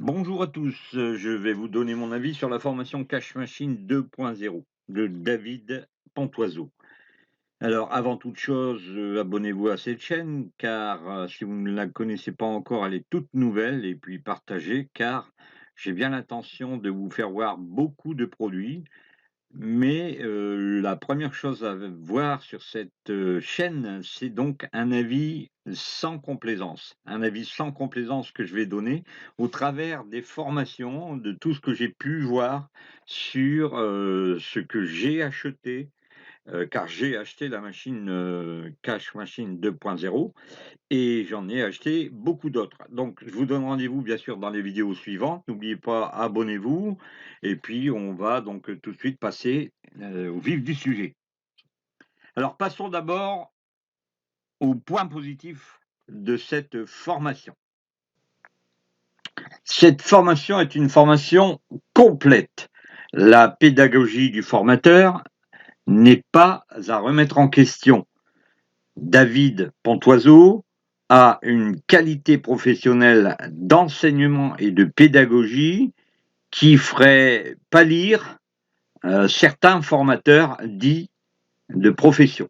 Bonjour à tous, je vais vous donner mon avis sur la formation Cash Machine 2.0 de David Pontoiseau. Alors, avant toute chose, abonnez-vous à cette chaîne car si vous ne la connaissez pas encore, elle est toute nouvelle et puis partagez car j'ai bien l'intention de vous faire voir beaucoup de produits mais la première chose à voir sur cette, chaîne, c'est donc un avis sans complaisance. Un avis sans complaisance que je vais donner au travers des formations, de tout ce que j'ai pu voir sur, ce que j'ai acheté, car j'ai acheté la machine, Cash Machine 2.0 et j'en ai acheté beaucoup d'autres. Donc je vous donne rendez-vous bien sûr dans les vidéos suivantes. N'oubliez pas, abonnez-vous et puis on va donc tout de suite passer, au vif du sujet. Alors passons d'abord au point positif de cette formation. Cette formation est une formation complète. La pédagogie du formateur n'est pas à remettre en question. David Pontoiseau a une qualité professionnelle d'enseignement et de pédagogie qui ferait pâlir certains formateurs dits de profession.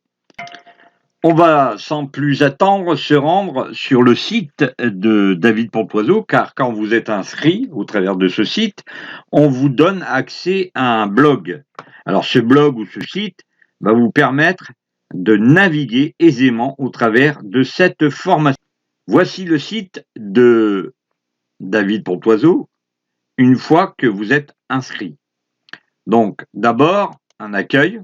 On va sans plus attendre se rendre sur le site de David Pontoiseau, car quand vous êtes inscrit au travers de ce site, on vous donne accès à un blog. Alors ce blog ou ce site va vous permettre de naviguer aisément au travers de cette formation. Voici le site de David Pontoiseau une fois que vous êtes inscrit. Donc d'abord un accueil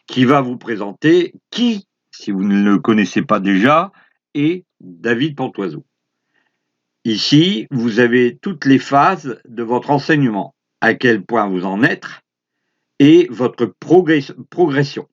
qui va vous présenter qui, si vous ne le connaissez pas déjà, est David Pontoiseau. Ici, vous avez toutes les phases de votre enseignement, à quel point vous en êtes et votre progression.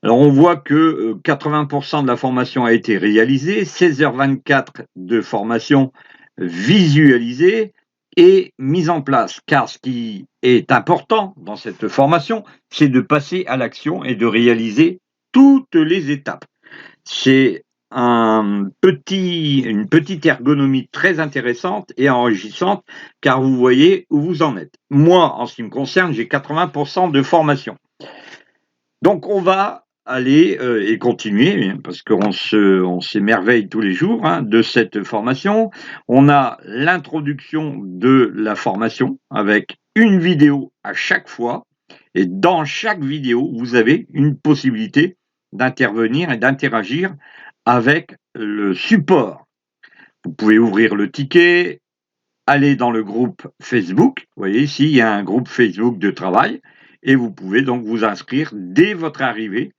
Alors on voit que 80% de la formation a été réalisée, 16h24 de formation visualisée et mise en place. Car ce qui est important dans cette formation, c'est de passer à l'action et de réaliser toutes les étapes. C'est une petite ergonomie très intéressante et enrichissante car vous voyez où vous en êtes. Moi, en ce qui me concerne, j'ai 80% de formation. Donc on va aller, et continuer, hein, parce on s'émerveille tous les jours, hein, de cette formation. On a l'introduction de la formation avec une vidéo à chaque fois et dans chaque vidéo, vous avez une possibilité d'intervenir et d'interagir avec le support. Vous pouvez ouvrir le ticket, aller dans le groupe Facebook. Vous voyez ici, il y a un groupe Facebook de travail et vous pouvez donc vous inscrire dès votre arrivée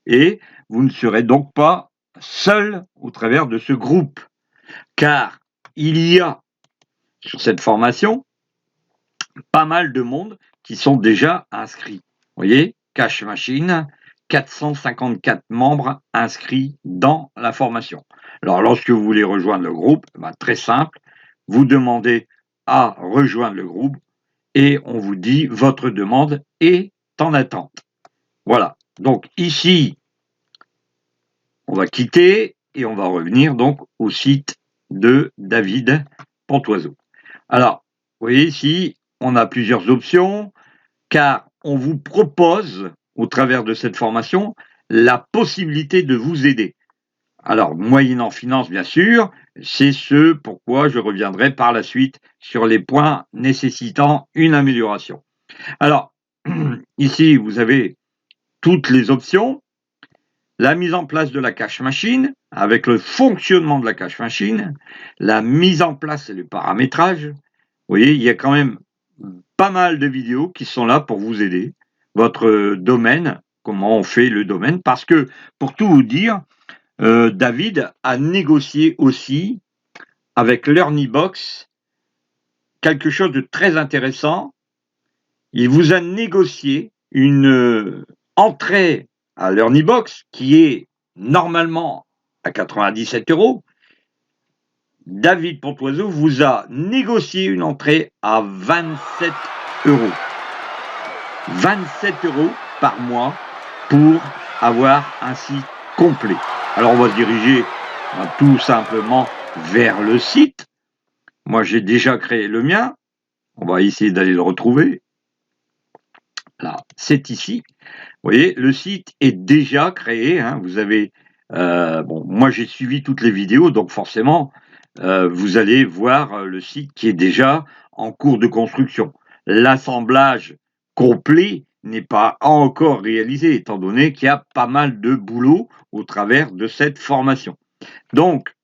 et vous ne serez donc pas seul au travers de ce groupe, car il y a sur cette formation pas mal de monde qui sont déjà inscrits. Vous voyez, Cash Machine, 454 membres inscrits dans la formation. Alors, lorsque vous voulez rejoindre le groupe, très simple, vous demandez à rejoindre le groupe et on vous dit votre demande est en attente. Voilà. Donc ici, on va quitter et on va revenir donc au site de David Pontoiseau. Alors, vous voyez ici, on a plusieurs options car on vous propose, au travers de cette formation, la possibilité de vous aider. Alors, moyennant finance, bien sûr, c'est ce pourquoi je reviendrai par la suite sur les points nécessitant une amélioration. Alors, ici, vous avez toutes les options. La mise en place de la cash machine, avec le fonctionnement de la cash machine, la mise en place et le paramétrage. Vous voyez, il y a quand même pas mal de vidéos qui sont là pour vous aider. Votre domaine, comment on fait le domaine, parce que, pour tout vous dire, David a négocié aussi avec l'Ernibox quelque chose de très intéressant. Il vous a négocié une entrée à l'Ernibox qui est normalement à 97 €. David Pontoiseau vous a négocié une entrée à 27 €. 27 € par mois pour avoir un site complet. Alors on va se diriger tout simplement vers le site Moi, j'ai déjà créé le mien. On va essayer d'aller le retrouver. Là, c'est ici. Vous voyez, le site est déjà créé. Hein. Vous avez, bon, moi j'ai suivi toutes les vidéos, donc forcément, vous allez voir le site qui est déjà en cours de construction. L'assemblage complet n'est pas encore réalisé, étant donné qu'il y a pas mal de boulot au travers de cette formation. Donc,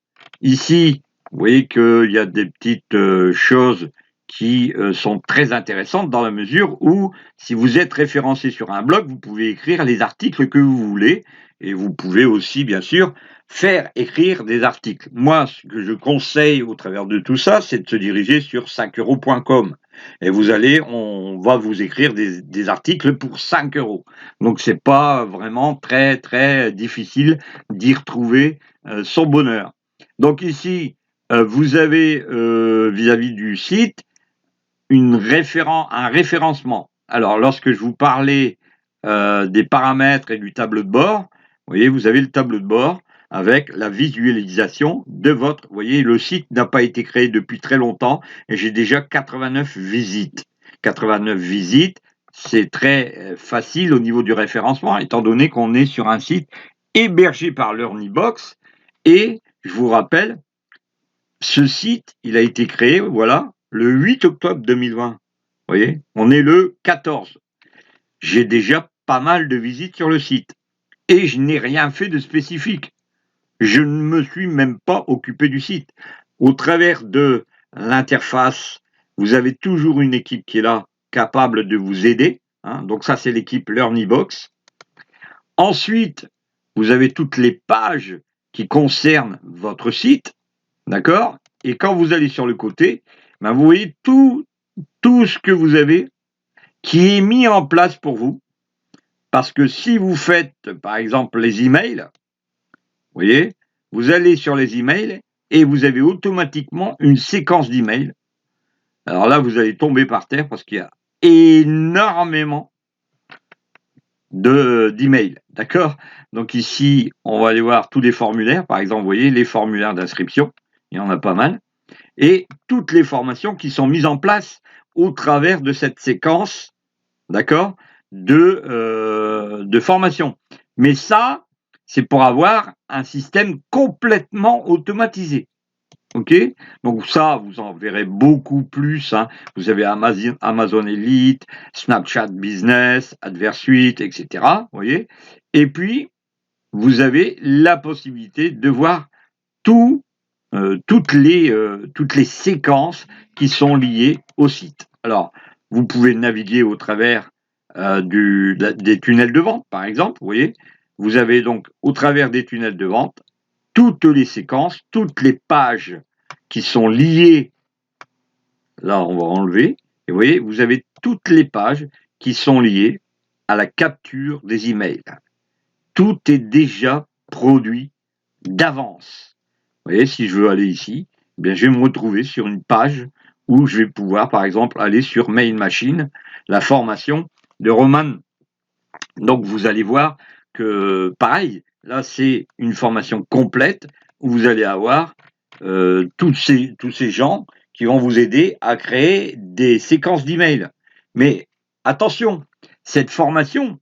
ici, vous voyez qu'il y a des petites choses qui sont très intéressantes dans la mesure où, si vous êtes référencé sur un blog, vous pouvez écrire les articles que vous voulez et vous pouvez aussi, bien sûr, faire écrire des articles. Moi, ce que je conseille au travers de tout ça, c'est de se diriger sur 5euros.com et vous allez, on va vous écrire des articles pour 5 euros. Donc, c'est pas vraiment très, très difficile d'y retrouver son bonheur. Donc ici, vous avez vis-à-vis du site un référencement. Alors lorsque je vous parlais des paramètres et du tableau de bord, vous voyez, vous avez le tableau de bord avec la visualisation de votre... Vous voyez, le site n'a pas été créé depuis très longtemps et j'ai déjà 89 visites. 89 visites, c'est très facile au niveau du référencement, étant donné qu'on est sur un site hébergé par l'Ernibox. Et je vous rappelle, ce site, il a été créé, voilà, le 8 octobre 2020. Vous voyez, on est le 14. J'ai déjà pas mal de visites sur le site. Et je n'ai rien fait de spécifique. Je ne me suis même pas occupé du site. Au travers de l'interface, vous avez toujours une équipe qui est là, capable de vous aider. Hein. Donc ça, c'est l'équipe LearnyBox. Ensuite, vous avez toutes les pages qui concernent votre site. D'accord? Et quand vous allez sur le côté, ben vous voyez tout ce que vous avez qui est mis en place pour vous. Parce que si vous faites, par exemple, les emails, vous voyez, vous allez sur les emails et vous avez automatiquement une séquence d'emails. Alors là, vous allez tomber par terre parce qu'il y a énormément d'emails. D'accord? Donc ici, on va aller voir tous les formulaires. Par exemple, vous voyez, les formulaires d'inscription. Il y en a pas mal. Et toutes les formations qui sont mises en place au travers de cette séquence, d'accord, de formation. Mais ça, c'est pour avoir un système complètement automatisé. OK? Donc ça, vous en verrez beaucoup plus. Hein. Vous avez Amazon Elite, Snapchat Business, AdverSuite, etc. Vous voyez? Et puis, vous avez la possibilité de voir tout toutes les séquences qui sont liées au site. Alors, vous pouvez naviguer au travers des tunnels de vente, par exemple, vous voyez. Vous avez donc, au travers des tunnels de vente, toutes les séquences, toutes les pages qui sont liées. Là, on va enlever. Et vous voyez, vous avez toutes les pages qui sont liées à la capture des emails. Tout est déjà produit d'avance. Vous voyez, si je veux aller ici, eh bien, je vais me retrouver sur une page où je vais pouvoir, par exemple, aller sur Mail Machine, la formation de Roman. Donc, vous allez voir que, pareil, là, c'est une formation complète où vous allez avoir tous ces gens qui vont vous aider à créer des séquences d'emails. Mais attention, cette formation,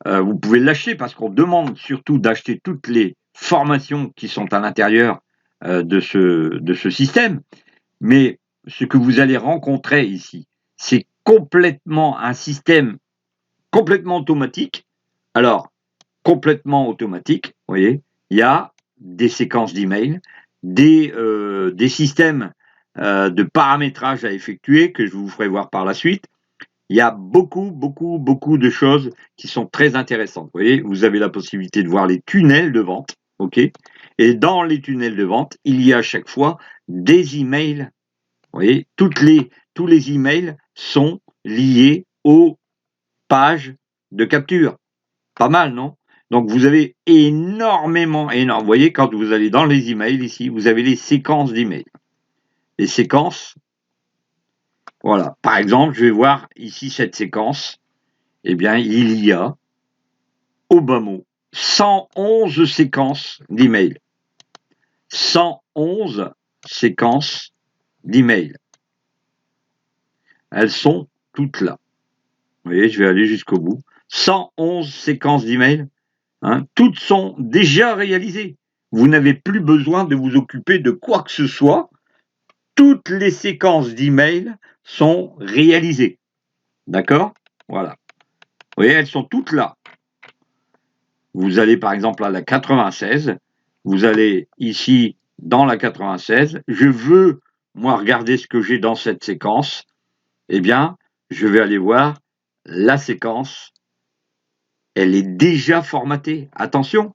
vous pouvez l'acheter parce qu'on demande surtout d'acheter toutes les formations qui sont à l'intérieur de ce système. Mais ce que vous allez rencontrer ici, c'est complètement un système complètement automatique. Alors, complètement automatique, vous voyez, il y a des séquences d'emails, des systèmes de paramétrage à effectuer que je vous ferai voir par la suite. Il y a beaucoup de choses qui sont très intéressantes. Vous voyez, vous avez la possibilité de voir les tunnels de vente, ok? Et dans les tunnels de vente, il y a à chaque fois des emails. Vous voyez, tous les emails sont liés aux pages de capture. Pas mal, non? Donc vous avez énormément. Vous voyez, quand vous allez dans les emails ici, vous avez les séquences d'emails. Les séquences, voilà. Par exemple, je vais voir ici cette séquence. Eh bien, il y a, au bas mot, 111 séquences d'emails. 111 séquences d'emails. Elles sont toutes là. Vous voyez, je vais aller jusqu'au bout. 111 séquences d'emails, hein, toutes sont déjà réalisées. Vous n'avez plus besoin de vous occuper de quoi que ce soit. Toutes les séquences d'emails sont réalisées. D'accord? Voilà. Vous voyez, elles sont toutes là. Vous allez par exemple à la 96. Vous allez ici dans la 96. Je veux, moi, regarder ce que j'ai dans cette séquence. Eh bien, je vais aller voir la séquence. Elle est déjà formatée. Attention,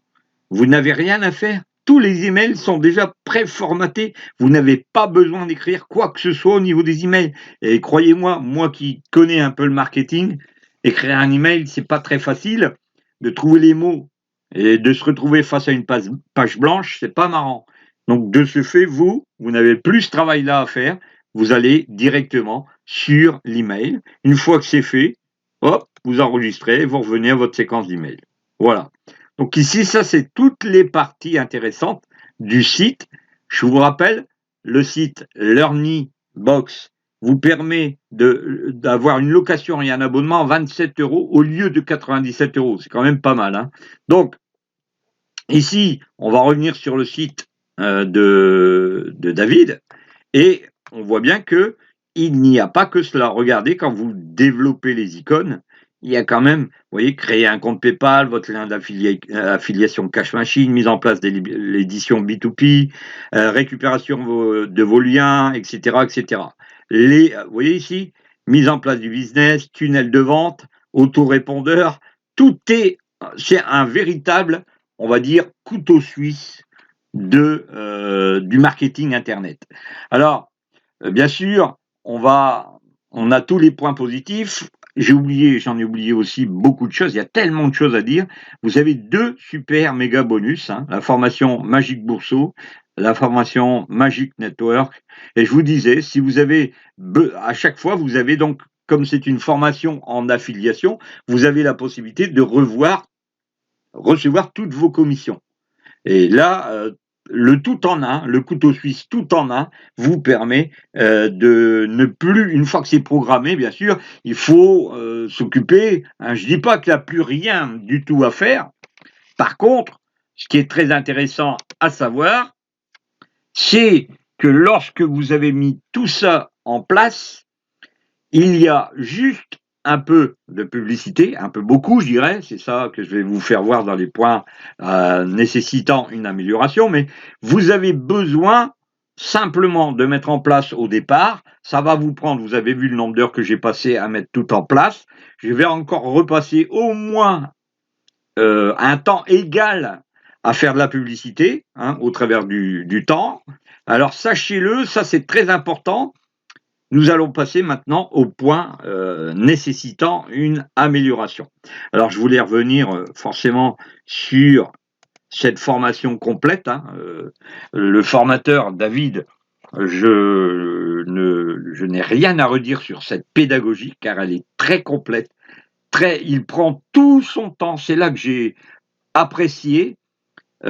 vous n'avez rien à faire. Tous les emails sont déjà préformatés. Vous n'avez pas besoin d'écrire quoi que ce soit au niveau des emails. Et croyez-moi, moi qui connais un peu le marketing, écrire un email, c'est pas très facile. De trouver les mots et de se retrouver face à une page blanche, c'est pas marrant. Donc de ce fait, vous n'avez plus ce travail-là à faire. Vous allez directement sur l'email. Une fois que c'est fait, hop, vous enregistrez, vous revenez à votre séquence d'email. Voilà. Donc ici, ça, c'est toutes les parties intéressantes du site. Je vous rappelle, le site LearnyBox vous permet d'avoir une location et un abonnement à 27 € au lieu de 97 €. C'est quand même pas mal, hein. Donc, ici, on va revenir sur le site de David et on voit bien que il n'y a pas que cela. Regardez, quand vous développez les icônes, il y a quand même, vous voyez, créer un compte PayPal, votre lien d'affiliation Cash Machine, mise en place de l'édition B2P, récupération de vos liens, etc., etc. Vous voyez ici, mise en place du business, tunnel de vente, autorépondeur, c'est un véritable, on va dire, couteau suisse du marketing Internet. Alors, bien sûr, on a tous les points positifs. J'en ai oublié aussi beaucoup de choses. Il y a tellement de choses à dire. Vous avez 2 super méga bonus, hein, la formation Magic Bourseau, la formation Magic Network. Et je vous disais, si vous avez, à chaque fois, vous avez donc, comme c'est une formation en affiliation, vous avez la possibilité de recevoir toutes vos commissions. Et là, le tout en un, le couteau suisse tout en un, vous permet de ne plus, une fois que c'est programmé, bien sûr, il faut s'occuper, hein, je ne dis pas qu'il n'y a plus rien du tout à faire. Par contre, ce qui est très intéressant à savoir, c'est que lorsque vous avez mis tout ça en place, il y a juste un peu de publicité, un peu beaucoup, je dirais, c'est ça que je vais vous faire voir dans les points nécessitant une amélioration, mais vous avez besoin simplement de mettre en place au départ, ça va vous prendre, vous avez vu le nombre d'heures que j'ai passé à mettre tout en place, je vais encore repasser au moins un temps égal à faire de la publicité, hein, au travers du temps. Alors sachez-le, ça c'est très important. Nous allons passer maintenant au point nécessitant une amélioration. Alors, je voulais revenir forcément sur cette formation complète, hein. Le formateur David, je n'ai rien à redire sur cette pédagogie car elle est très complète. Il prend tout son temps. C'est là que j'ai apprécié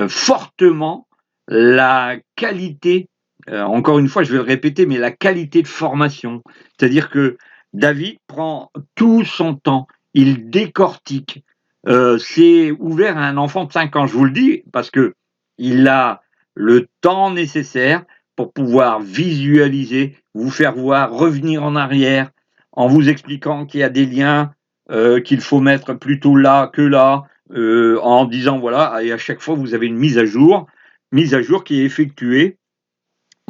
fortement la qualité, encore une fois, je vais le répéter, mais la qualité de formation. C'est-à-dire que David prend tout son temps, il décortique. C'est ouvert à un enfant de 5 ans, je vous le dis, parce que il a le temps nécessaire pour pouvoir visualiser, vous faire voir, revenir en arrière, en vous expliquant qu'il y a des liens qu'il faut mettre plutôt là que là, en disant voilà, et à chaque fois vous avez une mise à jour qui est effectuée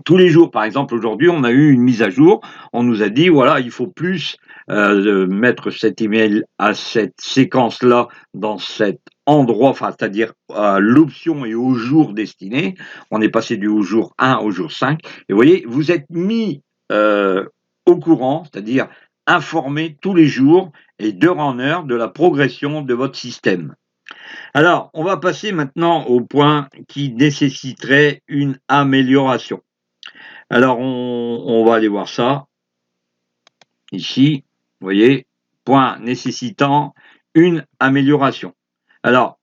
tous les jours. Par exemple, aujourd'hui, on a eu une mise à jour. On nous a dit voilà, il faut plus mettre cet email à cette séquence-là dans cet endroit, enfin, c'est-à-dire à l'option et au jour destiné. On est passé du au jour 1 au jour 5. Et vous voyez, vous êtes mis au courant, c'est-à-dire informé tous les jours et d'heure en heure de la progression de votre système. Alors, on va passer maintenant au point qui nécessiterait une amélioration. Alors, on va aller voir ça. Ici, vous voyez, point nécessitant une amélioration. Alors,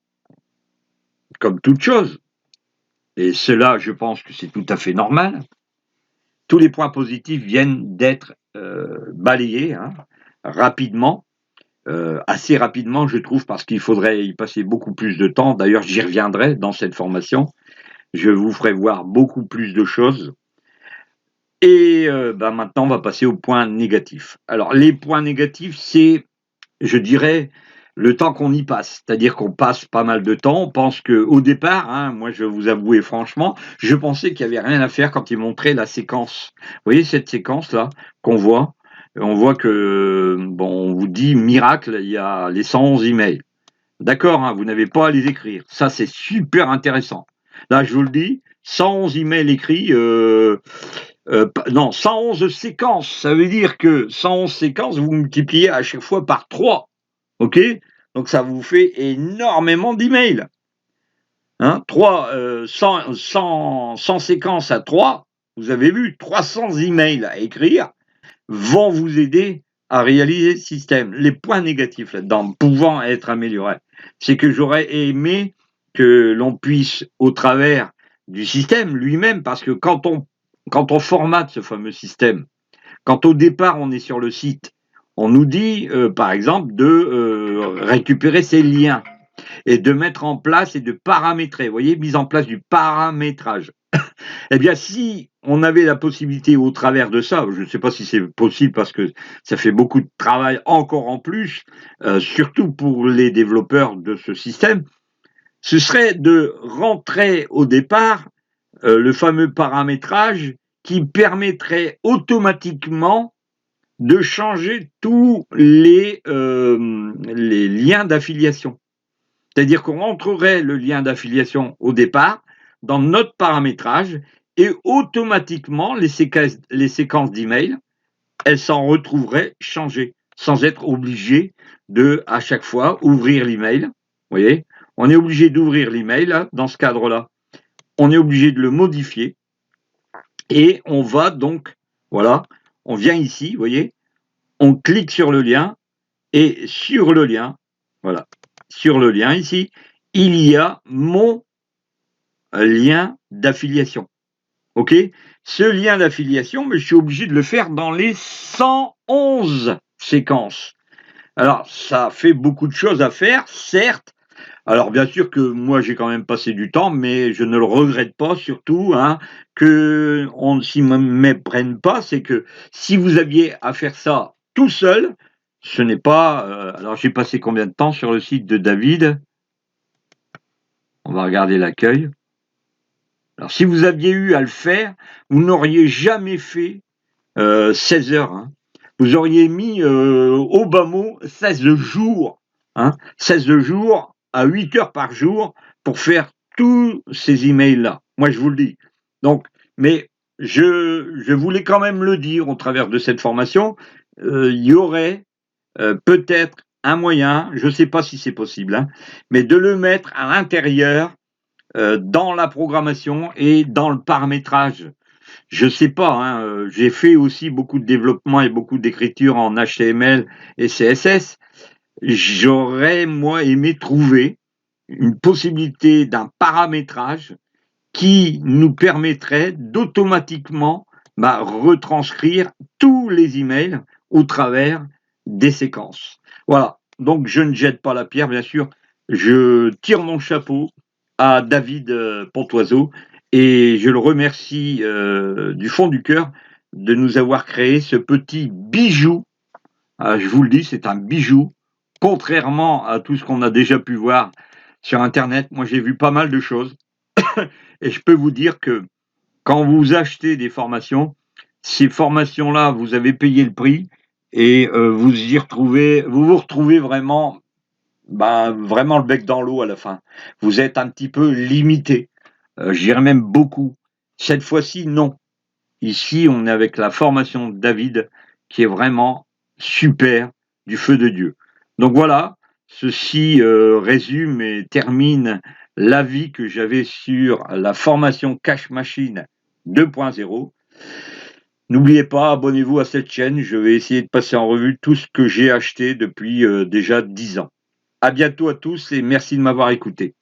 comme toute chose, et cela, je pense que c'est tout à fait normal, tous les points positifs viennent d'être balayés hein, rapidement, assez rapidement, je trouve, parce qu'il faudrait y passer beaucoup plus de temps. D'ailleurs, j'y reviendrai dans cette formation. Je vous ferai voir beaucoup plus de choses. Et maintenant, on va passer aux points négatifs. Alors, les points négatifs, c'est, je dirais, le temps qu'on y passe. C'est-à-dire qu'on passe pas mal de temps. On pense qu'au départ, hein, moi, je vais vous avouer franchement, je pensais qu'il n'y avait rien à faire quand ils montraient la séquence. Vous voyez cette séquence-là qu'on voit? On voit que, bon, on vous dit, miracle, il y a les 111 emails. D'accord, hein, vous n'avez pas à les écrire. Ça, c'est super intéressant. Là, je vous le dis, 111 emails écrits, non, 111 séquences. Ça veut dire que 111 séquences, vous multipliez à chaque fois par 3. OK? Donc, ça vous fait énormément d'emails. Hein, 100 séquences à 3, vous avez vu, 300 emails à écrire vont vous aider à réaliser le système. Les points négatifs là-dedans, pouvant être améliorés, c'est que j'aurais aimé que l'on puisse, au travers du système lui-même, parce que quand on formate ce fameux système, quand au départ on est sur le site, on nous dit, par exemple, de récupérer ces liens et de mettre en place et de paramétrer. Vous voyez, mise en place du paramétrage. Eh bien, si on avait la possibilité au travers de ça, je ne sais pas si c'est possible parce que ça fait beaucoup de travail encore en plus, surtout pour les développeurs de ce système, ce serait de rentrer au départ le fameux paramétrage qui permettrait automatiquement de changer tous les liens d'affiliation. C'est-à-dire qu'on rentrerait le lien d'affiliation au départ dans notre paramétrage et automatiquement les séquences d'emails, elles s'en retrouveraient changées sans être obligé de, à chaque fois, ouvrir l'email. Vous voyez, on est obligé d'ouvrir l'email dans ce cadre-là. On est obligé de le modifier et on va donc, voilà, on vient ici, vous voyez, on clique sur le lien et sur le lien, voilà, sur le lien ici, il y a mon lien d'affiliation. OK? Ce lien d'affiliation, mais je suis obligé de le faire dans les 111 séquences. Alors, ça fait beaucoup de choses à faire, certes. Alors, bien sûr que moi, j'ai quand même passé du temps, mais je ne le regrette pas, surtout, hein, qu'on ne s'y méprenne pas. C'est que si vous aviez à faire ça tout seul, ce n'est pas. Alors, j'ai passé combien de temps sur le site de David? On va regarder l'accueil. Alors, si vous aviez eu à le faire, vous n'auriez jamais fait 16 heures. Hein. Vous auriez mis au bas mot 16 jours. Hein, 16 jours à 8 heures par jour pour faire tous ces emails-là. Moi, je vous le dis. Donc, mais je voulais quand même le dire au travers de cette formation. Il y aurait peut-être un moyen, je ne sais pas si c'est possible, hein, mais de le mettre à l'intérieur dans la programmation et dans le paramétrage. Je ne sais pas, hein, j'ai fait aussi beaucoup de développement et beaucoup d'écriture en HTML et CSS. J'aurais, moi, aimé trouver une possibilité d'un paramétrage qui nous permettrait d'automatiquement retranscrire tous les emails au travers des séquences. Voilà, donc je ne jette pas la pierre, bien sûr, je tire mon chapeau à David Pontoiseau et je le remercie du fond du cœur de nous avoir créé ce petit bijou. Je vous le dis, c'est un bijou, contrairement à tout ce qu'on a déjà pu voir sur Internet. Moi, j'ai vu pas mal de choses et je peux vous dire que quand vous achetez des formations, ces formations-là, vous avez payé le prix et vous vous retrouvez vraiment, vraiment le bec dans l'eau à la fin. Vous êtes un petit peu limité, je dirais même beaucoup. Cette fois-ci, non. Ici, on est avec la formation de David qui est vraiment super du feu de Dieu. Donc voilà, ceci résume et termine l'avis que j'avais sur la formation Cash Machine 2.0. N'oubliez pas, abonnez-vous à cette chaîne. Je vais essayer de passer en revue tout ce que j'ai acheté depuis déjà 10 ans. À bientôt à tous et merci de m'avoir écouté.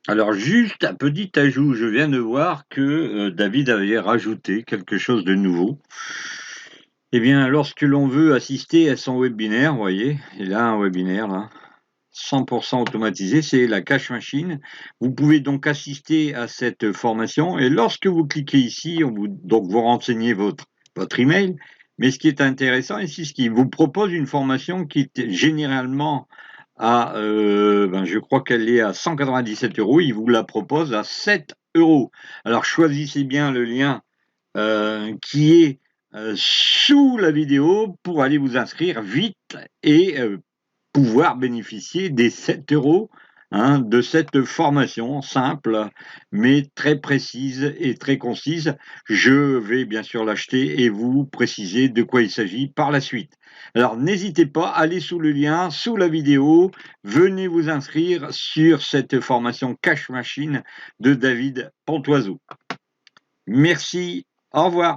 Alors juste un petit ajout, je viens de voir que David avait rajouté quelque chose de nouveau. Eh bien, lorsque l'on veut assister à son webinaire, vous voyez, il a un webinaire là, 100% automatisé, c'est la Cash Machine. Vous pouvez donc assister à cette formation et lorsque vous cliquez ici, donc vous renseignez votre email. Mais ce qui est intéressant ici, ce qui vous propose une formation qui est généralement à, je crois qu'elle est à 197 €. Il vous la propose à 7 €. Alors choisissez bien le lien qui est sous la vidéo pour aller vous inscrire vite et pouvoir bénéficier des 7 € de cette formation simple, mais très précise et très concise. Je vais bien sûr l'acheter et vous préciser de quoi il s'agit par la suite. Alors n'hésitez pas, allez sous le lien, sous la vidéo, venez vous inscrire sur cette formation Cash Machine de David Pontoiseau. Merci, au revoir.